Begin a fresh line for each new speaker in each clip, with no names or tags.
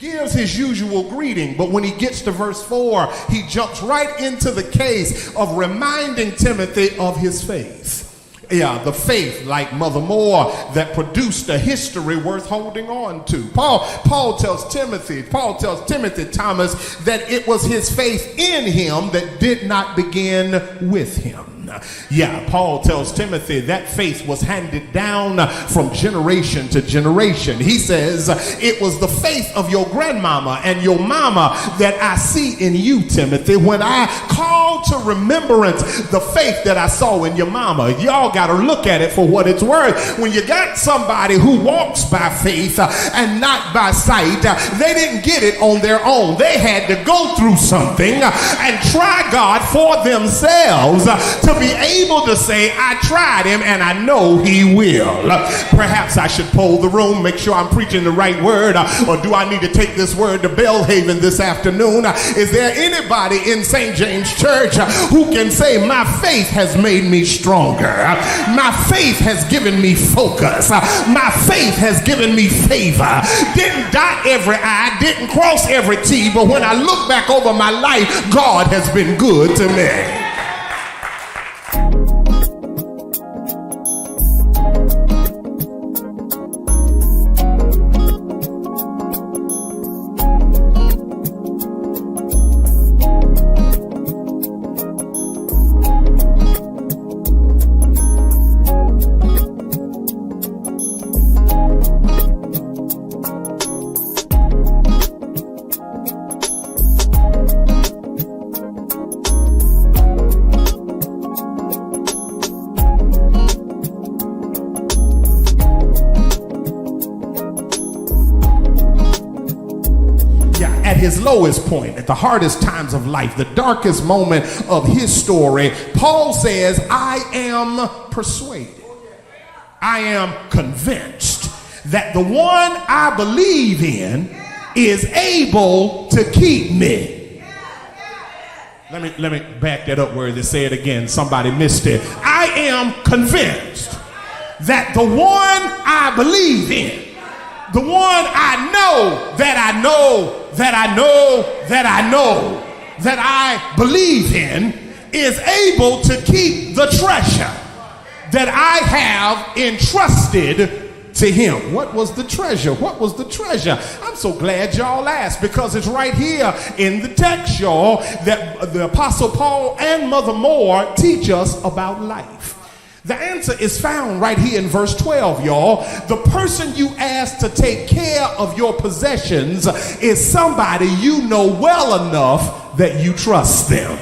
gives his usual greeting, but when he gets to verse 4, he jumps right into the case of reminding Timothy of his faith. Yeah, the faith, like Mother Moore, that produced a history worth holding on to. Paul tells Timothy, Thomas, that it was his faith in him that did not begin with him. Yeah, Paul tells Timothy that faith was handed down from generation to generation. He says, it was the faith of your grandmama and your mama that I see in you, Timothy, when I call to remembrance the faith that I saw in your mama. Y'all got to look at it for what it's worth. When you got somebody who walks by faith and not by sight, they didn't get it on their own. They had to go through something and try God for themselves to be able to say, I tried him and I know he will. Perhaps I should poll the room, make sure I'm preaching the right word, or do I need to take this word to Bellhaven this afternoon? Is there anybody in St. James Church who can say, my faith has made me stronger? My faith has given me focus. My faith has given me favor. Didn't dot every I, didn't cross every T, but when I look back over my life, God has been good to me. His lowest point, at the hardest times of life, the darkest moment of his story, Paul says, I am persuaded, I am convinced that the one I believe in is able to keep me. Let me back that up where they say it again. Somebody missed it. I am convinced that the one I believe in, the one I know that I know that I know that I know that I believe in is able to keep the treasure that I have entrusted to him. What was the treasure? What was the treasure? I'm so glad y'all asked, because it's right here in the text, y'all, that the Apostle Paul and Mother Moore teach us about life. The answer is found right here in verse 12, y'all. The person you ask to take care of your possessions is somebody you know well enough that you trust them.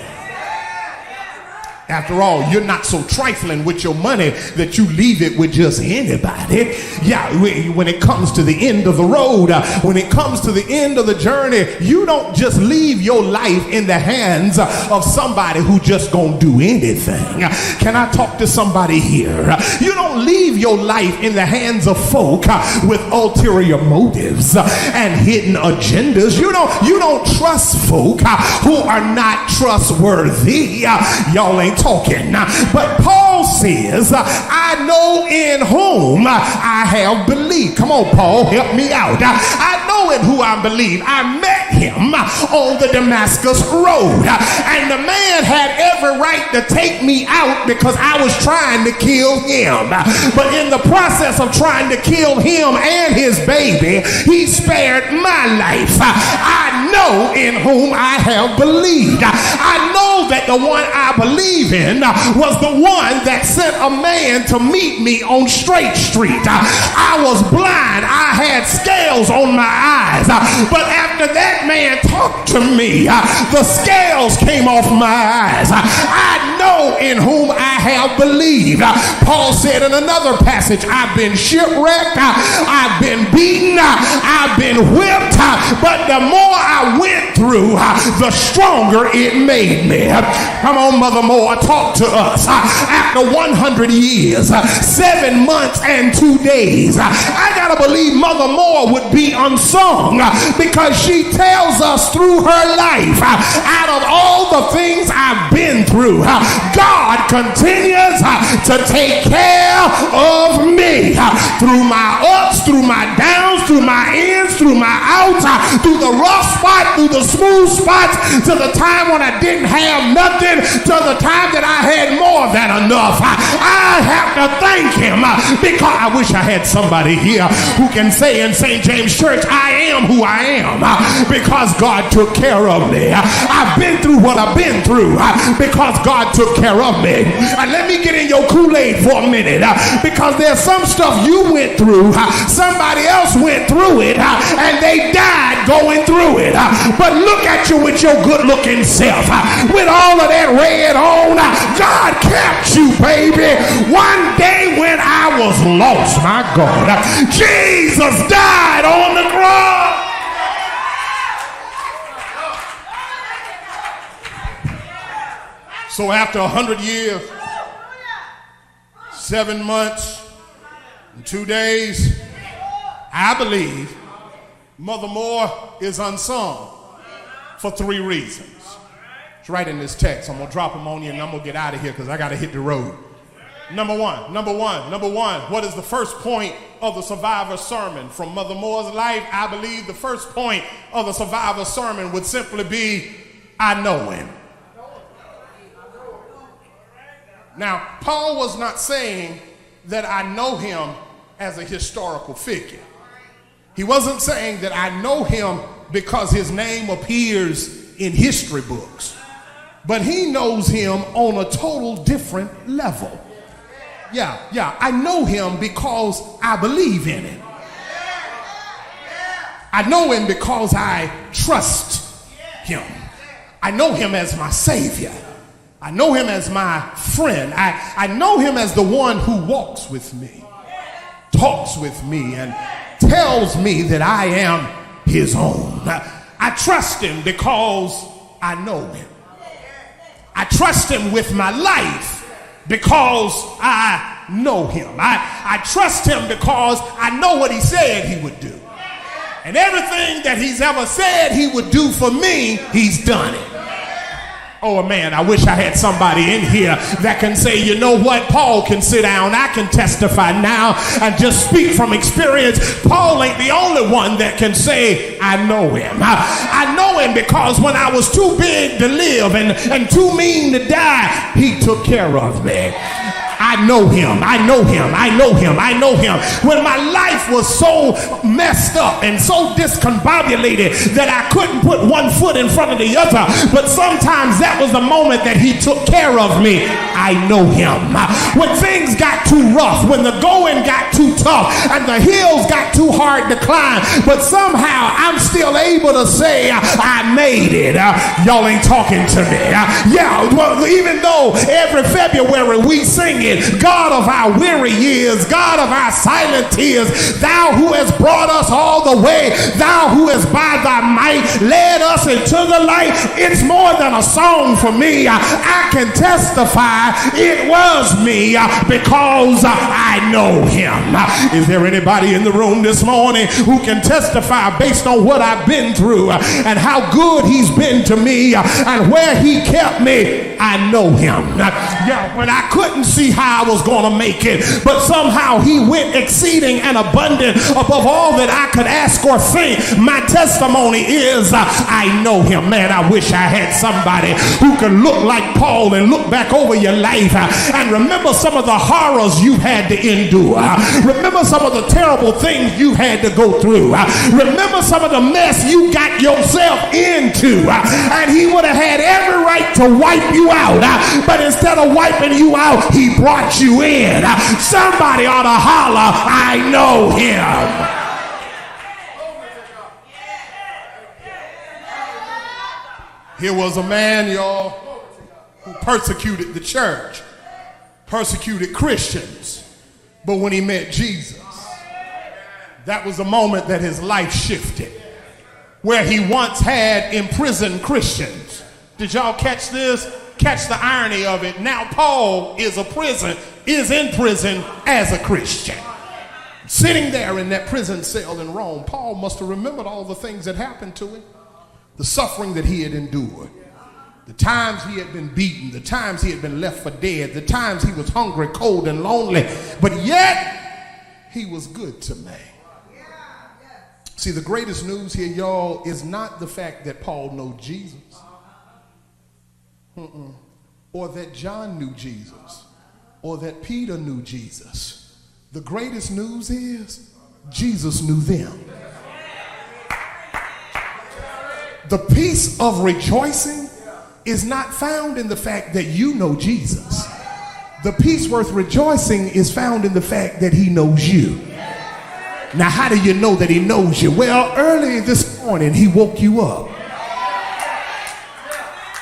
After all, you're not so trifling with your money that you leave it with just anybody. Yeah, when it comes to the end of the road, when it comes to the end of the journey, you don't just leave your life in the hands of somebody who just gonna do anything. Can I talk to somebody here? You don't leave your life in the hands of folk with ulterior motives and hidden agendas. You don't trust folk who are not trustworthy. Y'all ain't talking. But Paul says, I know in whom I have believed. Come on, Paul, help me out. I know in who I believe. I met him on the Damascus road, and the man had every right to take me out because I was trying to kill him. But in the process of trying to kill him and his baby, he spared my life. I know in whom I have believed. I know that the one I believe in was the one that sent a man to meet me on Straight Street. I was blind. I had scales on my eyes. But after that man talked to me, the scales came off my eyes. I know in whom I have believed. Paul said in another passage, I've been shipwrecked, I've been beaten, I've been whipped, but the more I went through, the stronger it made me. Come on, Mother Moore, talk to us. After 100 years, 7 months and 2 days, I gotta believe Mother Moore would be unsung, because she tells us through her life, out of all the things I've been through, God continues to take care of me through my ups, through my downs, through my ins, through my outs, through the rough spot, through the smooth spots, to the time when I didn't have nothing, to the time that I had more than enough. I have to thank him because I wish I had somebody here who can say in St. James Church, I am who I am because God took care of me. I've been through what I've been through because God took care of me. Let me get in your Kool-Aid for a minute because there's some stuff you went through, somebody else went through it, and they died going through it. But look at you with your good-looking self, with all of that red on. God kept you, baby. One day when I was lost, my God, Jesus died on the cross. So after 100 years, 7 months, and 2 days, I believe Mother Moore is unsung for 3 reasons. It's right in this text. I'm going to drop them on you and I'm going to get out of here because I got to hit the road. Number one, what is the first point of the survivor's sermon from Mother Moore's life? I believe the first point of the survivor's sermon would simply be, I know him. Now, Paul was not saying that I know him as a historical figure. He wasn't saying that I know him because his name appears in history books. But he knows him on a total different level. Yeah, I know him because I believe in him. I know him because I trust him. I know him as my Savior. I know him as my friend. I know him as the one who walks with me, talks with me, and tells me that I am his own. I trust him because I know him. I trust him with my life because I know him. I trust him because I know what he said he would do. And everything that he's ever said he would do for me, he's done it. Oh man, I wish I had somebody in here that can say, you know what, Paul can sit down, I can testify now and just speak from experience. Paul ain't the only one that can say, I know him. I know him because when I was too big to live and too mean to die, he took care of me. I know him. When my life was so messed up and so discombobulated that I couldn't put one foot in front of the other, but sometimes that was the moment that he took care of me. I know him. When things got too rough, when the going got too tough and the hills got too hard to climb, but somehow I'm still able to say I made it. Y'all ain't talking to me. Even though every February we sing it, God of our weary years, God of our silent tears, thou who has brought us all the way, thou who has by thy might led us into the light. It's more than a song for me. I can testify it was me because I know him. Is there anybody in the room this morning who can testify based on what I've been through and how good he's been to me and where he kept me? I know him. When I couldn't see how I was going to make it, but somehow he went exceeding and abundant above all that I could ask or think. My testimony is I know him. Man, I wish I had somebody who could look like Paul and look back over your life and remember some of the horrors you had to endure. Remember some of the terrible things you had to go through. Remember some of the mess you got yourself into. And he would have had every right to wipe you out. But instead of wiping you out, he brought you in. Somebody ought to holler, I know him. Here was a man, y'all, who persecuted the church, persecuted Christians. But when he met Jesus, that was the moment that his life shifted. Where he once had imprisoned Christians. Did y'all catch this? Catch the irony of it. Now Paul is in prison as a Christian. Sitting there in that prison cell in Rome, Paul must have remembered all the things that happened to him, the suffering that he had endured, The times he had been beaten, the times he had been left for dead, the times he was hungry, cold, and lonely, but yet he was good to me. See, the greatest news here, y'all, is not the fact that Paul knew Jesus, or that John knew Jesus, or that Peter knew Jesus. The greatest news is Jesus knew them. The peace of rejoicing is not found in the fact that you know Jesus. The peace worth rejoicing is found in the fact that he knows you. Now, how do you know that he knows you? Well, early this morning, he woke you up.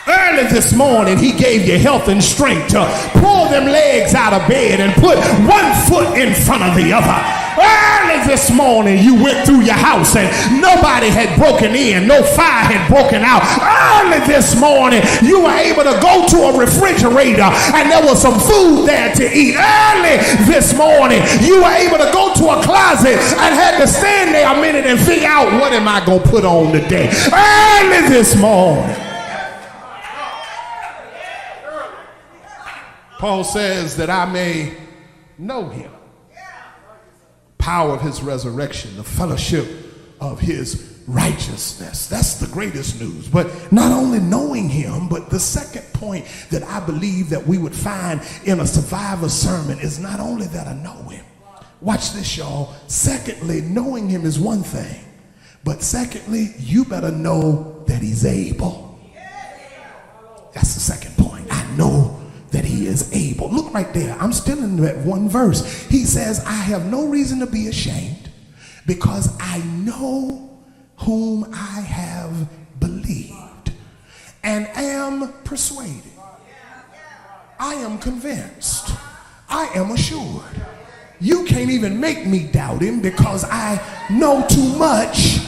Early this morning, he gave you health and strength to pull them legs out of bed and put one foot in front of the other. Early this morning, you went through your house and nobody had broken in, no fire had broken out. Early this morning, you were able to go to a refrigerator and there was some food there to eat. Early this morning, you were able to go to a closet and had to stand there a minute and figure out, what am I going to put on today? Early this morning. Paul says that I may know him. Power of his resurrection, the fellowship of his righteousness. That's the greatest news. But not only knowing him, but the second point that I believe that we would find in a survivor sermon is not only that I know him. Watch this, y'all. Secondly, knowing him is one thing. But secondly, you better know that he's able. That's the second point. I know that he is able. Look right there. I'm still in that one verse. He says, I have no reason to be ashamed because I know whom I have believed and am persuaded. I am convinced. I am assured. You can't even make me doubt him because I know too much.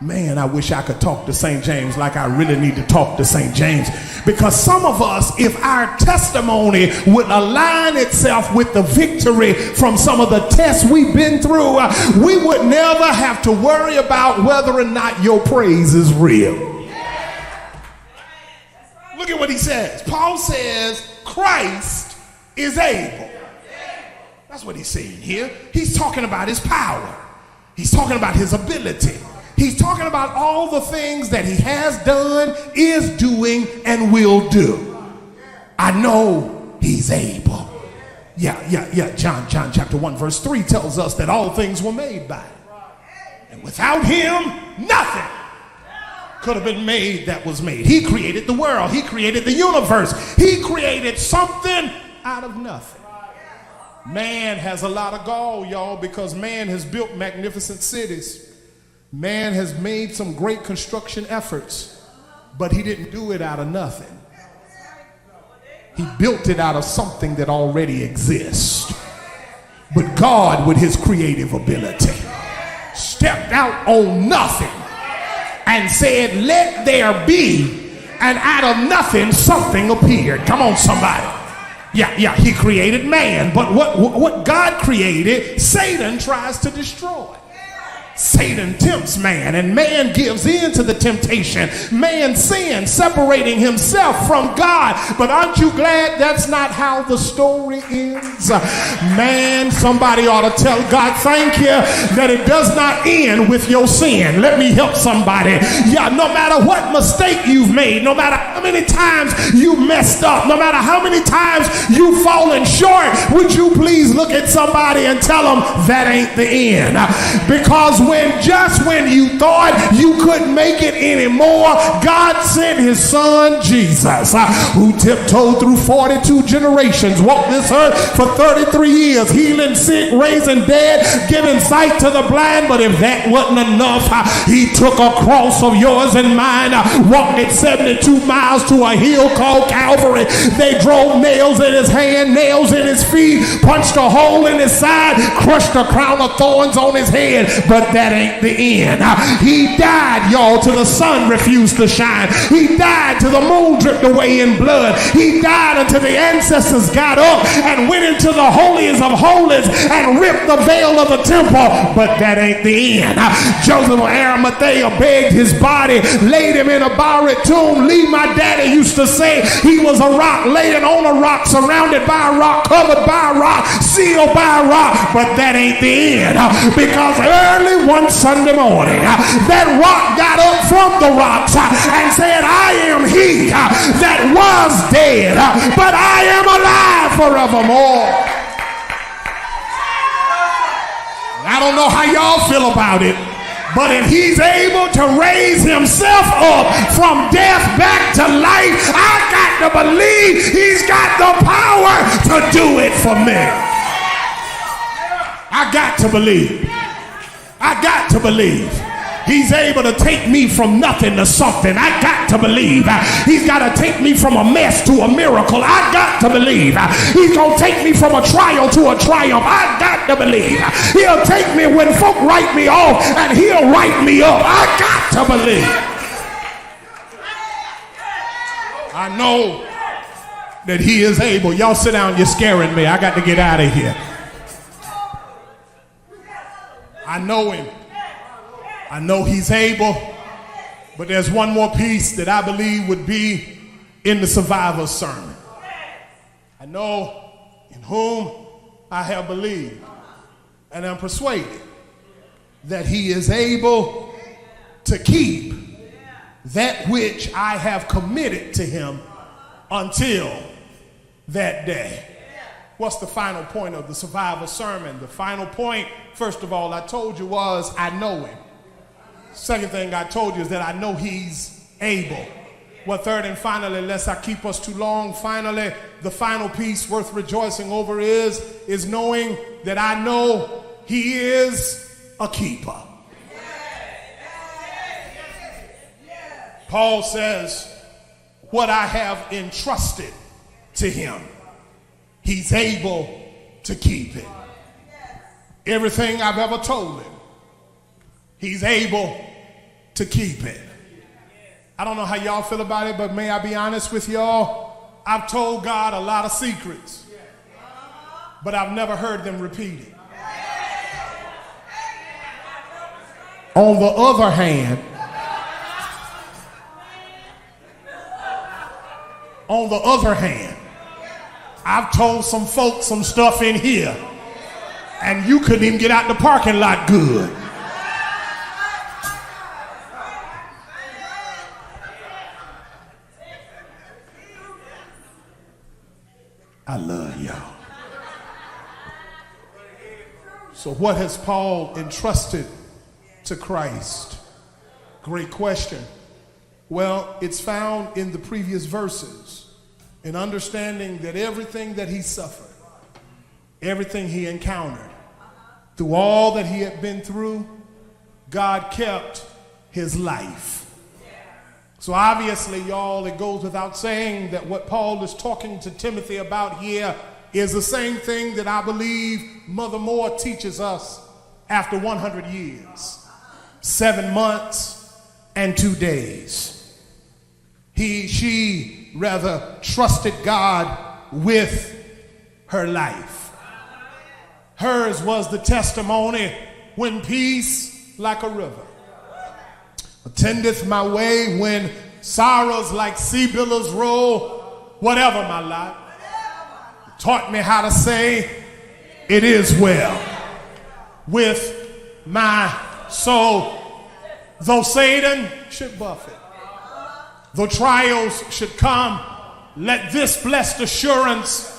Man, I wish I could talk to St. James like I really need to talk to St. James. Because some of us, if our testimony would align itself with the victory from some of the tests we've been through, we would never have to worry about whether or not your praise is real. Look at what he says. Paul says, Christ is able. That's what he's saying here. He's talking about his power. He's talking about his ability. He's talking about all the things that he has done, is doing, and will do. I know he's able. John chapter 1 verse 3 tells us that all things were made by him. And without him, nothing could have been made that was made. He created the world. He created the universe. He created something out of nothing. Man has a lot of gall, y'all, because man has built magnificent cities. Man has made some great construction efforts, but he didn't do it out of nothing. He built it out of something that already exists. But God, with his creative ability, stepped out on nothing and said, let there be, and out of nothing something appeared. Come on, somebody. He created man, but what God created, Satan tries to destroy. Satan tempts man, and man gives in to the temptation. Man sins, separating himself from God. But aren't you glad that's not how the story ends? Man, somebody ought to tell God, thank you that it does not end with your sin. Let me help somebody. No matter what mistake you've made, no matter how many times you messed up, no matter how many times you've fallen short, would you please look at somebody and tell them that ain't the end? Because when you thought you couldn't make it anymore, God sent his son Jesus, who tiptoed through 42 generations, walked this earth for 33 years, healing sick, raising dead, giving sight to the blind. But if that wasn't enough, he took a cross of yours and mine, walked it 72 miles to a hill called Calvary. They drove nails in his hand, nails in his feet, punched a hole in his side, crushed a crown of thorns on his head. But that ain't the end. He died, y'all, till the sun refused to shine. He died till the moon dripped away in blood. He died until the ancestors got up and went into the holiest of holies and ripped the veil of the temple. But that ain't the end. Joseph of Arimathea begged his body, laid him in a borrowed tomb. Lee, my daddy, used to say he was a rock laying on a rock, surrounded by a rock, covered by a rock, sealed by a rock. But that ain't the end, because early one Sunday morning, that rock got up from the rocks and said, I am he that was dead, but I am alive forevermore. I don't know how y'all feel about it, but if he's able to raise himself up from death back to life, I got to believe he's got the power to do it for me. I got to believe. I got to believe. He's able to take me from nothing to something. I got to believe. He's got to take me from a mess to a miracle. I got to believe. He's going to take me from a trial to a triumph. I got to believe. He'll take me when folk write me off and he'll write me up. I got to believe. I know that he is able. Y'all sit down. You're scaring me. I got to get out of here. I know him. I know he's able, but there's one more piece that I believe would be in the survivor's sermon. I know in whom I have believed, and I'm persuaded that he is able to keep that which I have committed to him until that day. What's the final point of the survivor's sermon? The final point, first of all, I told you was I know him. Second thing I told you is that I know he's able. Well, third and finally, lest I keep us too long, finally, the final piece worth rejoicing over is knowing that I know he is a keeper. Paul says, what I have entrusted to him, he's able to keep it. Everything I've ever told him, he's able to keep it. I don't know how y'all feel about it, but may I be honest with y'all? I've told God a lot of secrets, but I've never heard them repeated. On the other hand, I've told some folks some stuff in here, and you couldn't even get out the parking lot good. I love y'all. So what has Paul entrusted to Christ? Great question. Well, it's found in the previous verses, in understanding that everything that he suffered, everything he encountered, through all that he had been through, God kept his life. So obviously, y'all, it goes without saying that what Paul is talking to Timothy about here is the same thing that I believe Mother Moore teaches us after 100 years, 7 months and 2 days. She trusted God with her life. Hers was the testimony, when peace like a river attendeth my way, when sorrows like sea billows roll, whatever my lot, taught me how to say, it is well with my soul. Though Satan should buffet, though trials should come, let this blessed assurance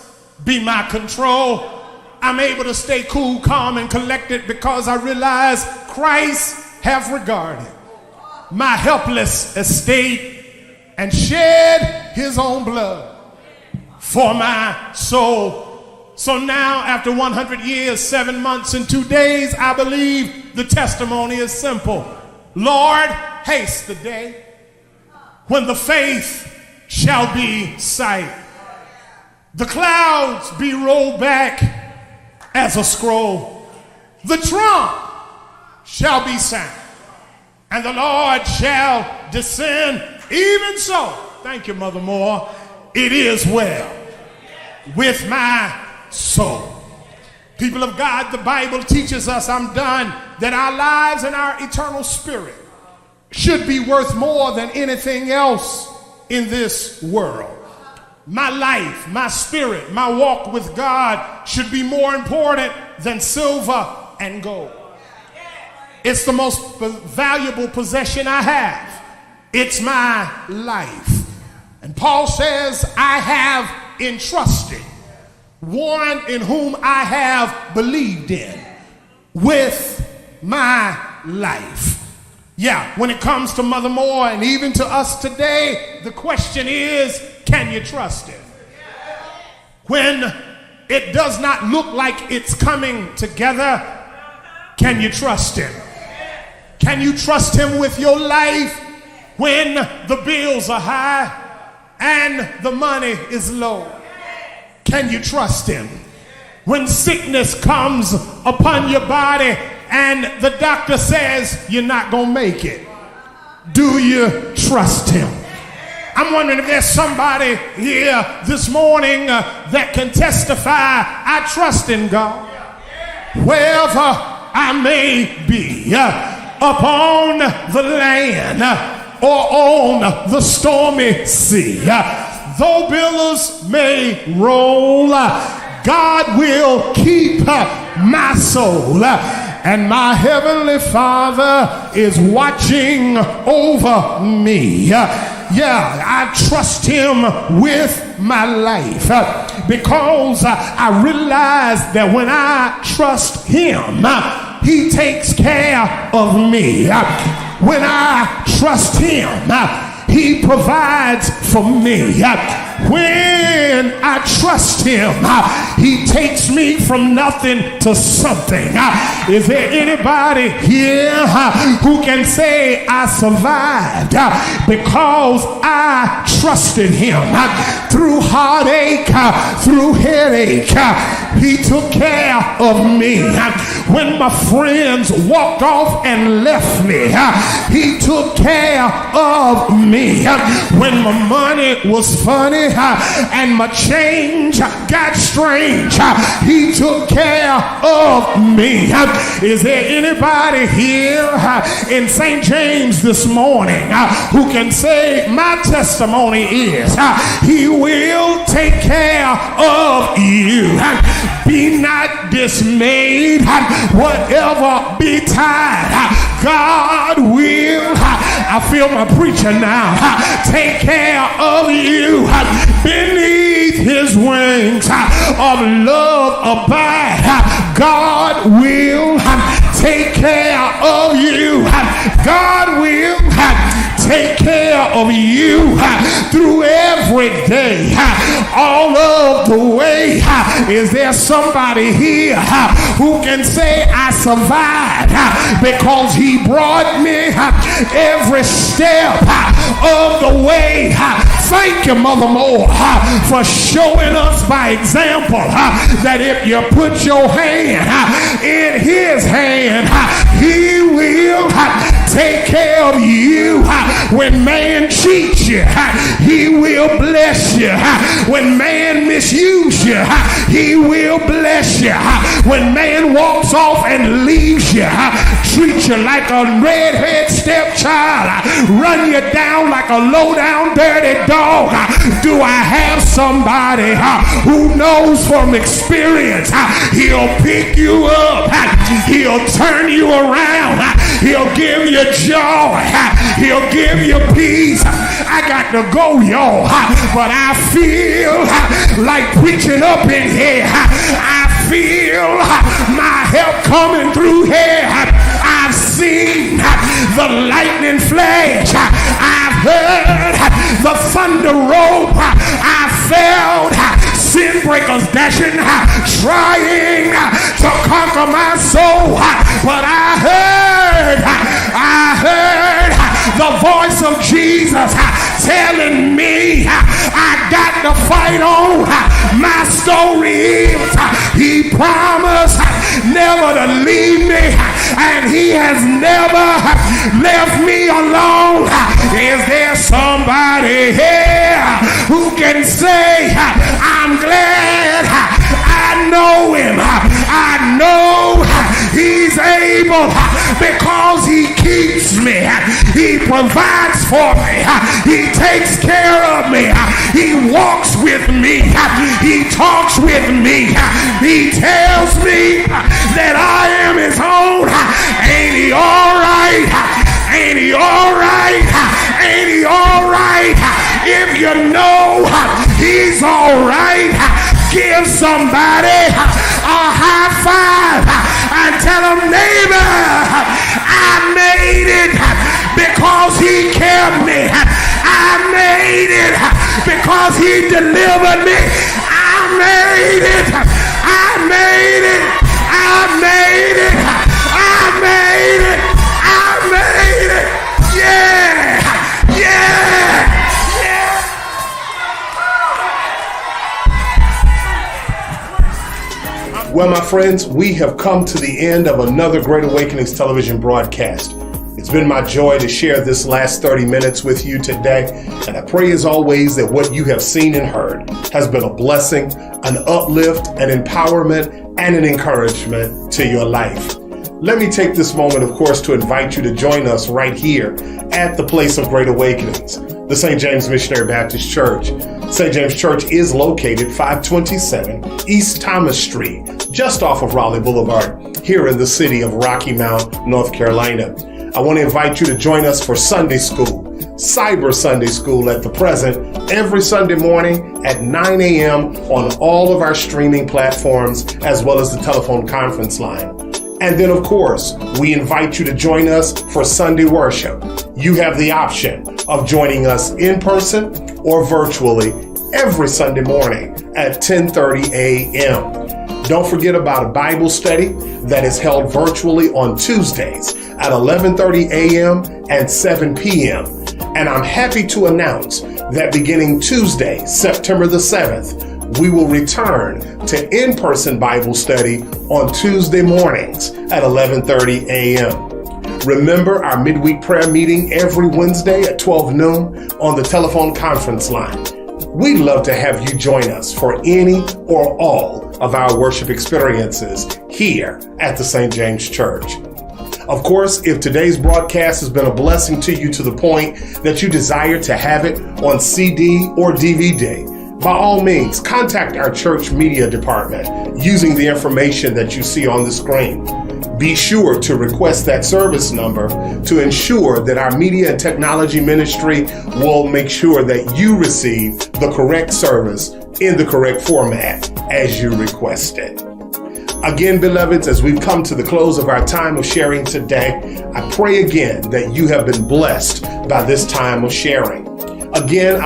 be my control. I'm able to stay cool, calm, and collected because I realize Christ hath regarded my helpless estate and shed his own blood for my soul. So now, after 100 years, 7 months, and 2 days, I believe the testimony is simple. Lord, haste the day when the faith shall be sight, the clouds be rolled back as a scroll, the trump shall be sound, and the Lord shall descend. Even so, thank you, Mother Moore, it is well with my soul. People of God, the Bible teaches us, I'm done, that our lives and our eternal spirit should be worth more than anything else in this world. My life, my spirit, my walk with God should be more important than silver and gold. It's the most valuable possession I have. It's my life. And Paul says, I have entrusted one in whom I have believed in with my life. Yeah, when it comes to Mother Moore and even to us today, the question is, can you trust him? When it does not look like it's coming together, can you trust him? Can you trust him with your life when the bills are high and the money is low? Can you trust him? When sickness comes upon your body and the doctor says you're not going to make it, do you trust him? I'm wondering if there's somebody here this morning that can testify, I trust in God. Wherever I may be, upon the land or on the stormy sea, though billows may roll, God will keep my soul. And my heavenly Father is watching over me. Yeah, I trust him with my life because I realize that when I trust him, he takes care of me. When I trust him, he provides for me. When I trust him, he takes me from nothing to something. Is there anybody here who can say I survived because I trusted him? Through heartache, through headache, he took care of me. When my friends walked off and left me, he took care of me. When my money was funny and my change got strange, he took care of me. Is there anybody here in St. James this morning who can say my testimony is he will take care of you? Be not dismayed, whatever betide, God will, I feel my preacher now, take care of you. Beneath his wings of love abide, God will take care of you. God will take care of you through every day, all of the way. Is there somebody here who can say I survived because he brought me every step of the way? Thank you, Mother Moore, for showing us by example that if you put your hand in his hand, he will take care of you. When man cheats you, he will bless you. When man misuses you, he will bless you. When man walks off and leaves you, treats you like a redhead stepchild, run you down like a low-down dirty dog, do I have somebody who knows from experience he'll pick you up, he'll turn you around, he'll give you joy, he'll give you peace. I got to go, y'all, but I feel like preaching up in here. I feel my help coming through here. I've seen the lightning flash. I've heard the thunder roll. I felt sin breakers dashing, trying to conquer my soul. But I heard the voice of Jesus telling me I I got to fight on. My story is he promised never to leave me, and he has never left me alone. Is there somebody here who can say, I'm glad I know him? I know he's able because he keeps me. He provides for me. He takes care of me. He walks with me. He talks with me. He tells me that I am his own. Ain't he all right? Ain't he all right? Ain't he all right? If you know he's all right, give somebody a high five and tell them, neighbor, I made it because he kept me. I made it because he delivered me. I made it. I made it. I made it. I made it. I made it. Yeah. Yeah. Well, my friends, we have come to the end of another Great Awakenings television broadcast. It's been my joy to share this last 30 minutes with you today, and I pray as always that what you have seen and heard has been a blessing, an uplift, an empowerment, and an encouragement to your life. Let me take this moment, of course, to invite you to join us right here at the place of Great Awakenings, the St. James Missionary Baptist Church. St. James Church is located 527 East Thomas Street, just off of Raleigh Boulevard, here in the city of Rocky Mount, North Carolina. I want to invite you to join us for Sunday School, Cyber Sunday School at the present, every Sunday morning at 9 a.m. on all of our streaming platforms, as well as the telephone conference line. And then, of course, we invite you to join us for Sunday worship. You have the option of joining us in person or virtually every Sunday morning at 10:30 a.m. Don't forget about a Bible study that is held virtually on Tuesdays at 11:30 a.m. and 7 p.m. And I'm happy to announce that beginning Tuesday, September the 7th, we will return to in-person Bible study on Tuesday mornings at 11:30 a.m. Remember our midweek prayer meeting every Wednesday at 12 noon on the telephone conference line. We'd love to have you join us for any or all of our worship experiences here at the St. James Church. Of course, if today's broadcast has been a blessing to you to the point that you desire to have it on CD or DVD, by all means, contact our church media department using the information that you see on the screen. Be sure to request that service number to ensure that our media and technology ministry will make sure that you receive the correct service in the correct format as you request it. Again, beloveds, as we've come to the close of our time of sharing today, I pray again that you have been blessed by this time of sharing. Again,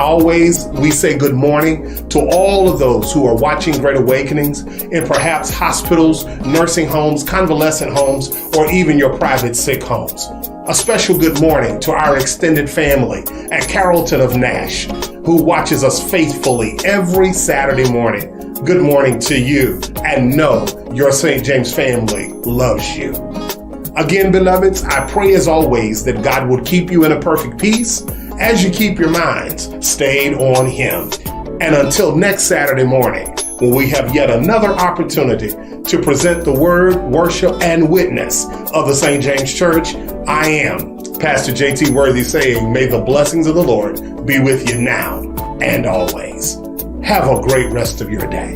we say good morning to all of those who are watching Great Awakenings in perhaps hospitals, nursing homes, convalescent homes, or even your private sick homes. A special good morning to our extended family at Carrollton of Nash, who watches us faithfully every Saturday morning. Good morning to you, and know your St. James family loves you. Again, beloveds, I pray as always that God will keep you in a perfect peace as you keep your minds stayed on Him. And until next Saturday morning, when we have yet another opportunity to present the word, worship, and witness of the St. James Church, I am Pastor J.T. Worthy saying, may the blessings of the Lord be with you now and always. Have a great rest of your day.